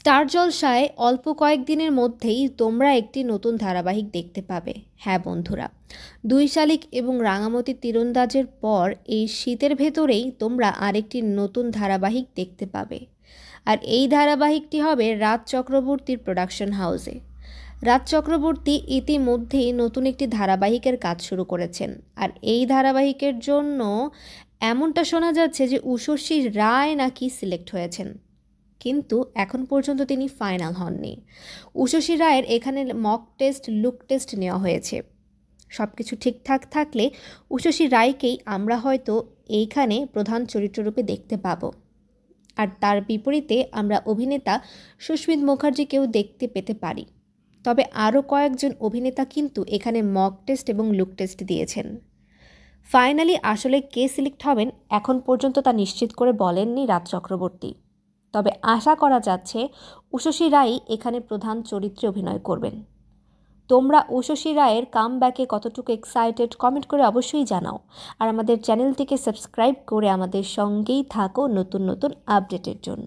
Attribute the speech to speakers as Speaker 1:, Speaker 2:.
Speaker 1: Star জলসায় অল্প কয়েকদিনের মধ্যেই তোমরা একটি নতুন ধারাবাহিক দেখতে পাবে। হ্যাঁ বন্ধুরা, 2 শালিক এবং রাঙামতি তীরন্দাজের পর এই শীতের ভেতরেই তোমরা আরেকটি নতুন ধারাবাহিক দেখতে পাবে। আর এই ধারাবাহিকটি হবে রাজ চক্রবর্তীর প্রোডাকশন হাউসে। রাজ চক্রবর্তী ইতিমধ্যেই নতুন একটি ধারাবাহিকের কাজ শুরু করেছেন। আর এই ধারাবাহিকের জন্য এমনটা শোনা যাচ্ছে যে উষসী রায় নাকি সিলেক্ট হয়েছেন, কিন্তু এখন পর্যন্ত তিনি ফাইনাল হননি। উষসী রায়ের এখানে মক টেস্ট, লুক টেস্ট নেওয়া হয়েছে। সব কিছু ঠিকঠাক থাকলে উষসী রায়কেই আমরা হয়তো এইখানে প্রধান চরিত্ররূপে দেখতে পাবো। আর তার বিপরীতে আমরা অভিনেতা সুস্মিত মুখার্জিকেও দেখতে পেতে পারি। তবে আরও কয়েকজন অভিনেতা কিন্তু এখানে মক টেস্ট এবং লুক টেস্ট দিয়েছেন। ফাইনালি আসলে কে সিলেক্ট হবেন এখন পর্যন্ত তা নিশ্চিত করে বলেননি রাজ চক্রবর্তী। তবে আশা করা যাচ্ছে উষসী রায় এখানে প্রধান চরিত্রে অভিনয় করবেন। তোমরা উষসী রায়ের কামব্যাকে কতটুকু এক্সাইটেড কমেন্ট করে অবশ্যই জানাও। আর আমাদের চ্যানেলটিকে সাবস্ক্রাইব করে আমাদের সঙ্গেই থাকো নতুন নতুন আপডেটের জন্য।